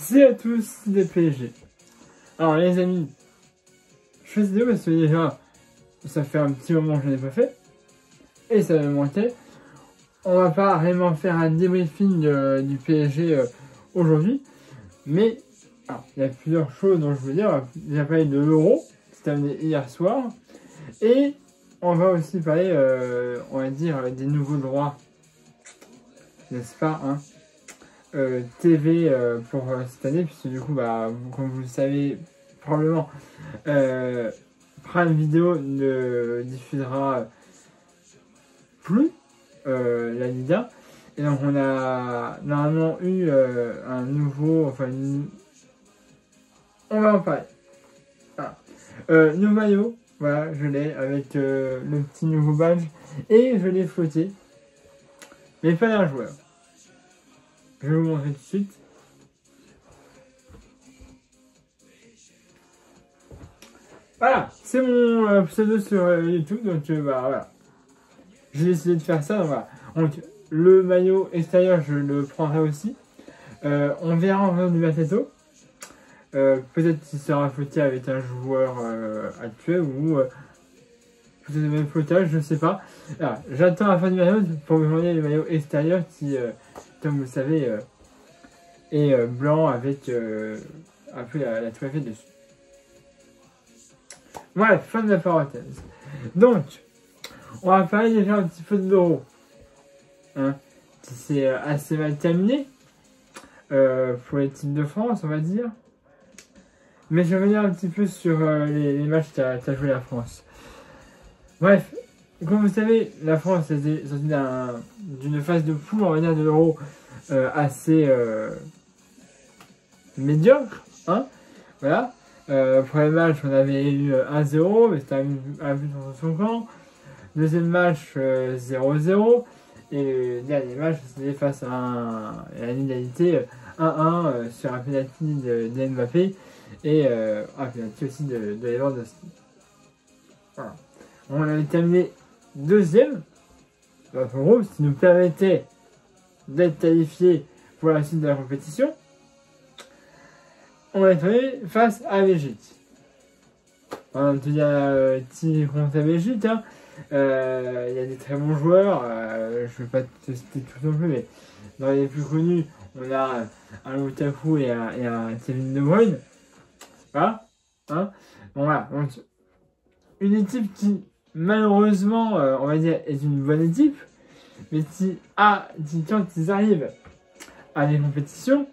C'est à tous des PSG. Alors les amis, je fais cette vidéo parce que déjà, ça fait un petit moment que je n'ai pas fait. Et ça me manquait. On va pas vraiment faire un débriefing du PSG aujourd'hui. Mais il y a plusieurs choses dont je veux dire. On va parler de l'Euro, c'est terminé hier soir. Et on va aussi parler, on va dire, des nouveaux droits. N'est-ce pas, hein, TV pour cette année, puisque du coup, comme vous le savez probablement, Prime Video ne diffusera plus la Liga. Et donc on a normalement eu un nouveau, on va en parler. Nouveau maillot, voilà, je l'ai avec le petit nouveau badge et je l'ai flotté, mais pas d'un joueur. Je vais vous montrer tout de suite. Voilà, c'est mon pseudo sur YouTube, donc voilà. J'ai décidé de faire ça, donc voilà. Donc le maillot extérieur, je le prendrai aussi. On verra en faisant du mercato. Peut-être qu'il sera flotté avec un joueur actuel ou peut-être le même flottage, je sais pas. Voilà, j'attends la fin du maillot pour me demander le maillot extérieur qui, comme vous le savez, est blanc avec un peu la toile faite dessus. Voilà, fin de la parenthèse. Donc, on va parler déjà un petit peu de l'Euro. Hein, qui s'est assez mal terminé pour l'équipe de France, on va dire. Mais je vais revenir un petit peu sur les matchs qu'a joué la France. Bref, comme vous savez, la France était sortie d'une phase de poule, on va dire, de l'Euro assez médiocre. Hein, voilà. Premier match, on avait eu 1-0, mais c'était un but dans son camp. Deuxième match, 0-0. Et le dernier match, c'était face à une égalité 1-1 sur un penalty de Mbappé et un penalty aussi de Lewandowski. Voilà. On avait terminé deuxième dans notre groupe, ce qui nous permettait d'être qualifiés pour la suite de la compétition. On est trouvé face à la Belgique. On te dit petit contre la Belgique, hein. Il y a des très bons joueurs, je ne vais pas te citer tout non plus, mais dans les plus connus, on a un Lukaku et un Kevin De Bruyne. Voilà. Hein, bon, voilà. Donc, une équipe qui, malheureusement, on va dire, est une bonne équipe, mais qui, quand ils arrivent à des compétitions,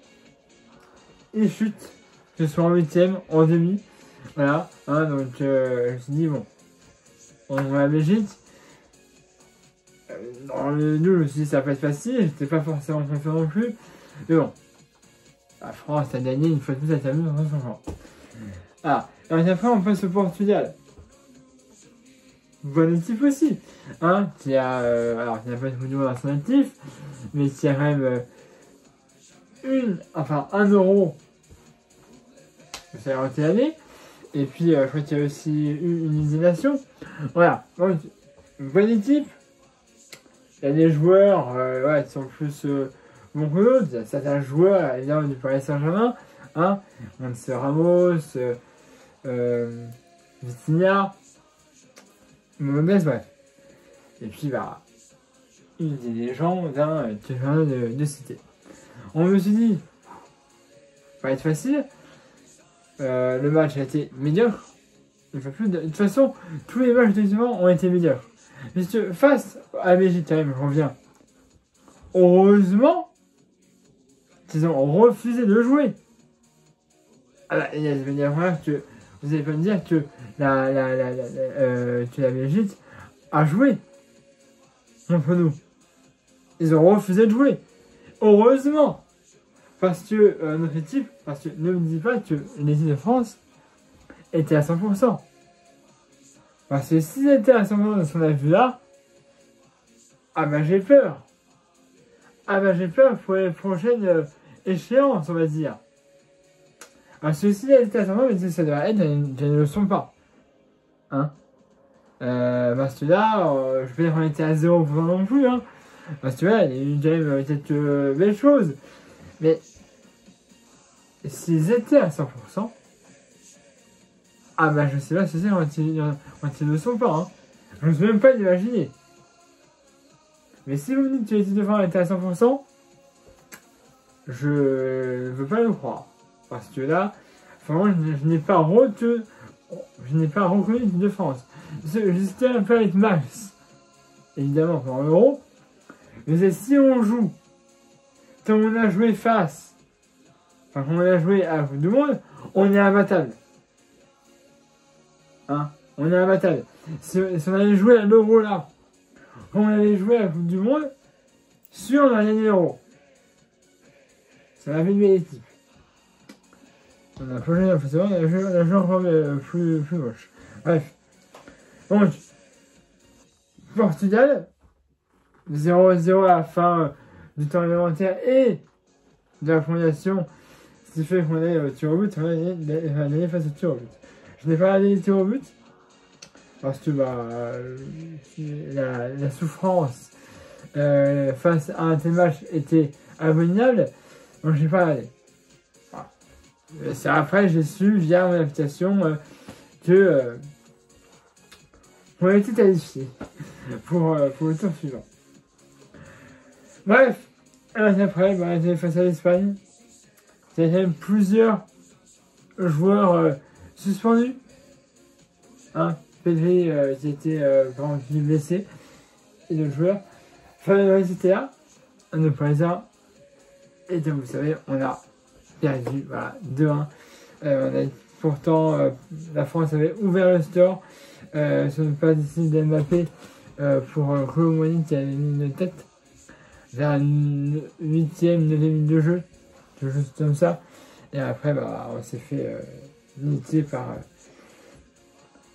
ils chutent, que ce soit en huitième, en demi. Voilà. Hein, donc, je me suis dit, bon. On va à la Belgique. Dans le nul, je me suis dit ça va pas être facile, j'étais pas forcément confiant non plus. Mais bon, la France a gagné une fois de plus, elle termine dans son genre. Ah, et après on passe au Portugal. Bonne équipe aussi, hein, qui a, alors il n'y a pas de Mourinho dans son actif, mais qui a quand même 1 euro que ça a été l'année. Et puis, je crois qu'il y a aussi eu une Ligue des Nations. Voilà. Donc, bonne équipe. Il y a des joueurs qui sont plus bons que d'autres. Il y a certains joueurs, évidemment, du Paris Saint-Germain. Hein, Ramos, Vitinha, Mohamed, bref. Et puis, une des légendes que je viens de citer. On me suis dit, ça va être facile. Le match a été médiocre. De toute façon, tous les matchs effectivement ont été médiocres. Puisque face à la Belgique, quand même, je reviens. Heureusement qu'ils ont refusé de jouer. Il y a des manières que vous n'allez pas me dire que la Belgique a joué contre nous. Ils ont refusé de jouer. Heureusement. Parce que notre équipe, parce que ne me dis pas que l'équipe de France était à 100%. Parce que s'ils étaient à 100% de ce qu'on a vu là, j'ai peur. J'ai peur pour les prochaines échéances, on va dire. Parce que s'ils étaient à 100%, mais ça devrait être, je ne le sont pas. Hein, parce que là, je vais dire qu'on était à 0% non plus. Hein, parce que là, il y a eu quand même quelques belles choses. Mais s'ils étaient à 100%, ah bah je sais pas ce que c'est quand ils ne sont pas. Hein. Je ne peux même pas l'imaginer. Mais si vous me dites que les études de fin étaient à 100%, je ne veux pas le croire. Parce que là, vraiment, je n'ai pas reconnu l'équipe de France. J'étais un peu avec Max, évidemment, pour l'Euro. Mais si on joue, comme on a joué comme on a joué à la Coupe du Monde, on est imbattable. Hein, on est imbattable. Si on avait joué à l'Euro là, comme on avait joué à la Coupe du Monde, sûr on a gagné l'Euro. Ça m'a fait une belle équipe. On a changé la façon, on a joué encore plus moche. Bref. Donc, Portugal, 0-0 à la fin du temps élémentaire et de la prolongation, ce qui fait qu'on est au tir au but, on a gagné face au tir au but. Je n'ai pas regardé les tirs au but, parce que la souffrance face à un tel match était abominable, donc je n'ai pas regardé. Voilà. C'est après j'ai su via mon application que on a été qualifié pour le tour suivant. Bref, après, on a été face à l'Espagne. Il y a quand même plusieurs joueurs suspendus. Hein, Pedri qui était blessé. Et d'autres joueurs. Fabien était là. Un autre Parisien. Et comme vous savez, on a perdu. Voilà, 2-1. Pourtant, la France avait ouvert le score sur une passe décisive d'Mbappé pour Colomoni qui avait mis une tête vers la 8e, 9e minute de jeu. Quelque chose comme ça. Et après, on s'est fait limiter par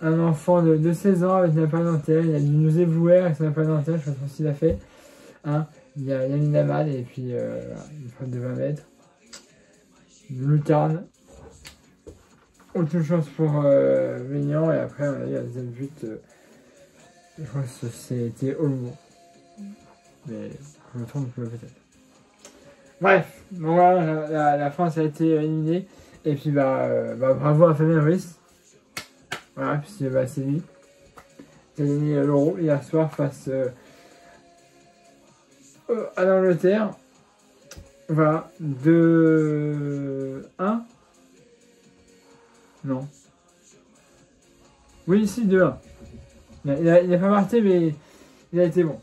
un enfant de 16 ans avec une appel dentaire. Il a nous éblouer avec son appel dentaire, je sais pas s'il a fait. Hein. Il y a Yamin Amal et puis une frappe de 20 mètres. Lucarne. Autre chance pour Maignan et après on a eu un deuxième but. Je crois que c'était Olmo. Mais je me trompe peut-être. Bref, bon, voilà, la France a été éliminée. Et puis bravo à Fabien Ruiz. Voilà, puisque c'est lui qui a gagné l'Euro hier soir face à l'Angleterre. Voilà, 2-1. Non. Oui, si, 2-1. Il a pas marqué, mais il a été bon.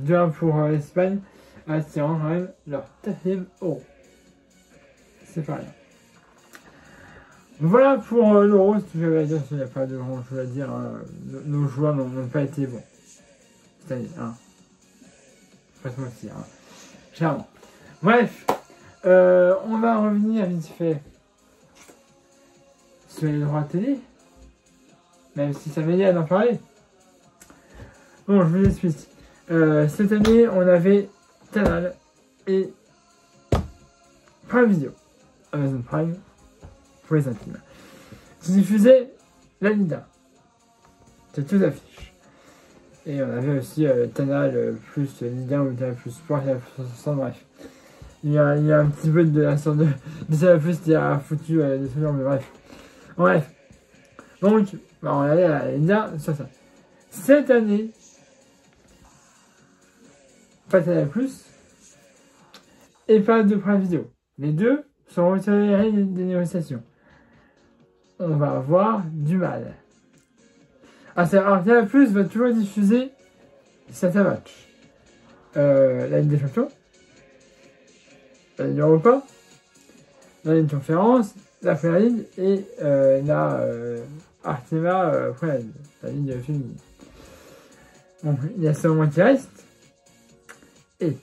2-1 pour l'Espagne, attirant quand même leur 4e Euro. C'est pas rien. Voilà pour l'Euro, c'est tout ce que j'avais à dire, il n'y a pas de grand chose à dire. Hein. Nos joueurs n'ont pas été bons cette année. Hein. Pas se mentir. Hein. Clairement. Bref, on va revenir vite fait sur les droits télé, même si ça m'aidait à en parler. Bon, je vous explique. Cette année, on avait Canal et Prime Video, Amazon Prime, pour les intimes, qui diffusait la Liga. C'est tout affiche. Et on avait aussi Canal plus Liga ou Canal plus Sport, Canal plus 60, bref. Il y a un petit peu de la sorte de Canal plus qui a foutu des trucs, mais bref. Bref. Donc, on allait à la Liga sur ça. Cette année, pas Canal plus et pas de Prime Video. Les deux sont retirés des négociations. On va avoir du mal. Alors Canal plus va toujours diffuser certains matchs. La Ligue des Champions, la Ligue Europa, la Ligue de Conférence, la Première Ligue et la Artema Première Ligue, la Ligue féminine. Donc il y a seulement qui reste. Et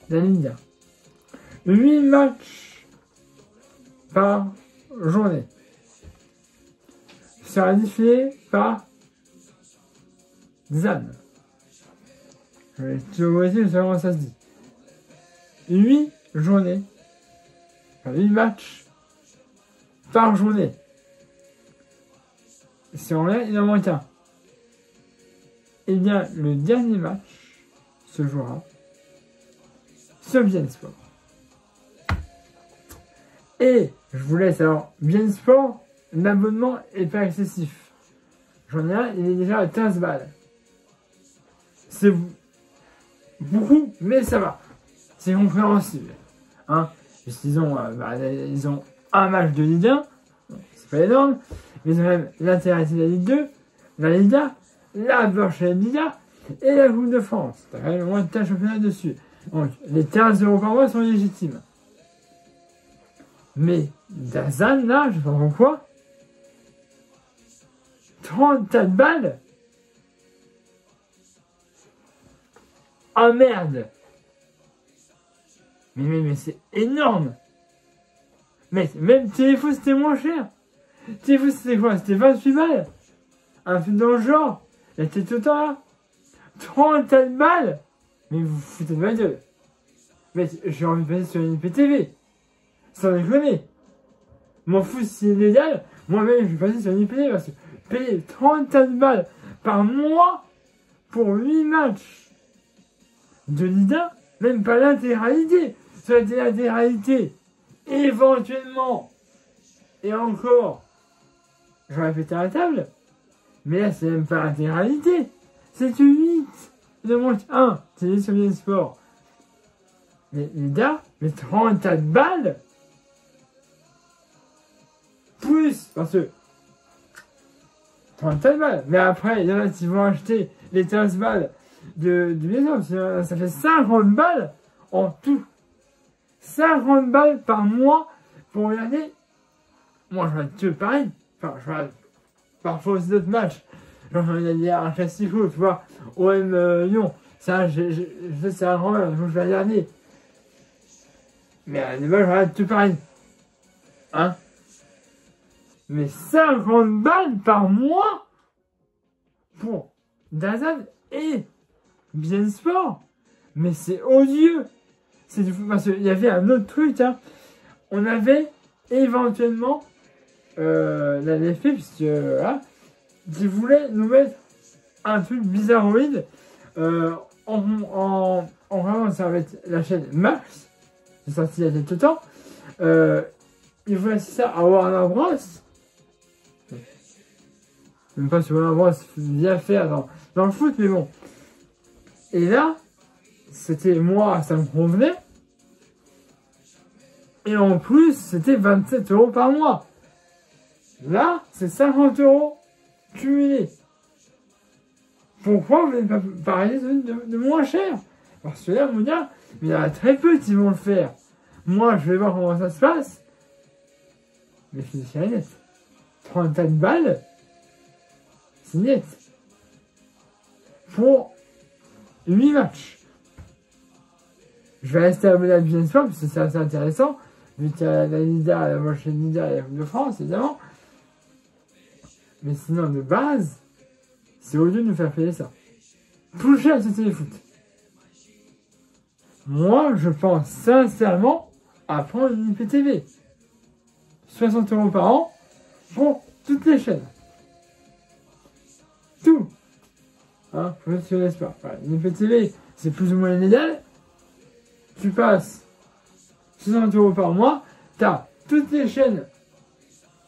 la Ligue 1. 8 matchs par journée sera diffusé par ZAN. Je vais te dire comment ça se dit. 8 journées, enfin 8 matchs par journée. Si on l'a, il en manque un. Et bien, le dernier match se jouera sur BeIN Sport. Et je vous laisse alors, bien sport, l'abonnement est pas excessif. J'en ai un, il est déjà à 15 balles. C'est beaucoup, mais ça va. C'est compréhensible. Hein, ils ont un match de Ligue 1, c'est pas énorme, mais ils ont même l'intégralité de la Ligue 2, la Liga, la prochaine Liga et la Coupe de France. T'as quand même au moins un championnat dessus. Donc, les 15 € par mois sont légitimes. Mais, Dazan, là, je sais pas pourquoi, 34 balles. Ah merde. Mais c'est énorme. Mais même Téléfoot c'était moins cher. Téléfoot c'était quoi? C'était 28 balles. Un film dans le genre. La tête tout le temps là. 34 balles. Mais vous vous foutez de ma gueule. Mais j'ai envie de passer sur une IPTV. Sans déconner. M'en fous si c'est légal. Moi-même je vais passer sur une IPTV parce que payer 34 balles par mois pour 8 matchs de Ligue 1, même pas l'intégralité. Ça aurait été l'intégralité. Éventuellement. Et encore. J'aurais pété à la table. Mais là, c'est même pas l'intégralité. C'est 8. Il en manque 1. C'est sur bien sport. Mais les gars, mais 34 balles. Plus. Parce que 34 balles. Mais après, il y en a qui vont acheter les 15 balles de maison. Ça fait 50 balles en tout. 50 balles par mois pour regarder. Moi, je regarde que pareil. Enfin, je regarde parfois aussi d'autres matchs. Genre, je regarde un classico, tu vois. OM Lyon. Ça, c'est un grand match, je vais regarder. Mais les balles, je regarde que pareil. Hein? Mais 50 balles par mois pour Dazan et Bien Sport. Mais c'est odieux. C'est du fou. Parce qu'il y avait un autre truc. Hein. On avait éventuellement la LFP, puisque là, qui voulait nous mettre un truc bizarroïde en vraiment, ça va être la chaîne Max. C'est sorti il y a quelques temps. Ils voulaient ça à Warner Bros. Même pas si Warner Bros bien faire dans le foot, mais bon. Et là, c'était moi, ça me convenait. Et en plus, c'était 27 € par mois. Là, c'est 50 € cumulés. Pourquoi vous n'êtes pas parlé de moins cher? Parce que là, mon gars, il y en a très peu qui vont le faire. Moi, je vais voir comment ça se passe. Mais c'est net. 34 balles, c'est net. Pour 8 matchs. Je vais rester abonné à Bien Sport parce que c'est assez intéressant. Vu qu'il y a la Liga, la prochaine Liga et la Coupe de France, évidemment. Mais sinon, de base, c'est odieux de nous faire payer ça. Plus cher que Téléfoot. Moi, je pense sincèrement à prendre une IPTV. 60 € par an pour toutes les chaînes. Tout. Hein, pour ceux qui ne connaissent pas. Voilà, une IPTV, c'est plus ou moins illégal. Tu passes 60 € par mois, t'as toutes les chaînes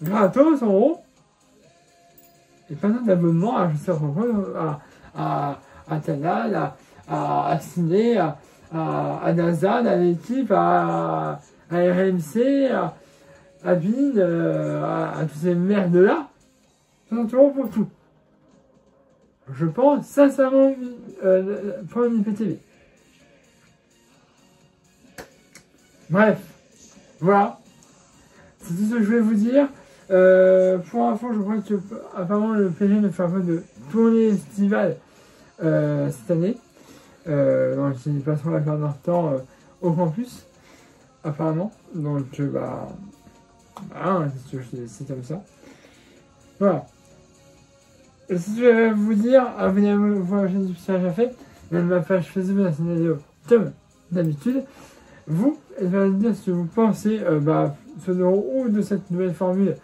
gratos en gros, et pas d'abonnement à Canal, à Ciné, à Dazan, à l'équipe, à RMC, à BIN, à toutes ces merdes là. 60 € pour tout. Je pense sincèrement prendre une IPTV. Bref, voilà. C'est tout ce que je voulais vous dire. Pour info, je crois que apparemment le PSG ne fait pas de tournée estivale cette année. Donc ils passeront la plupart de leur temps au campus, apparemment. Donc c'est comme ça. Voilà. Et si je vais vous dire, venez à voir la chaîne du Petit Café, même ma page Facebook, la scénario comme d'habitude. Vous, elle va me dire ce que vous pensez ou de cette nouvelle formule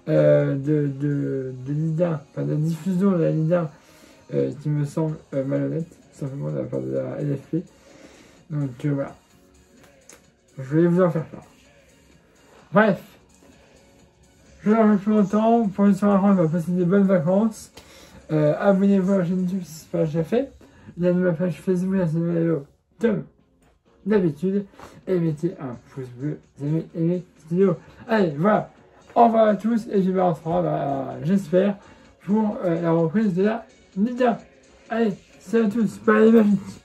de Ligue 1, enfin de la diffusion de la Ligue 1 qui me semble malhonnête, simplement de la part de la LFP. Donc voilà. Je vais vous en faire part. Bref, je ne reviens plus longtemps. Pour une soirée, on va passer des bonnes vacances. Abonnez-vous à la chaîne YouTube si ce n'est pas déjà fait. Il y a ma page Facebook, la chaîne vidéo comme d'habitude. Et mettez un pouce bleu si vous aimez cette vidéo. Allez, voilà. Au revoir à tous et je vous retrouve, j'espère, pour la reprise de la Nida. Allez, salut à tous, pas les magiques.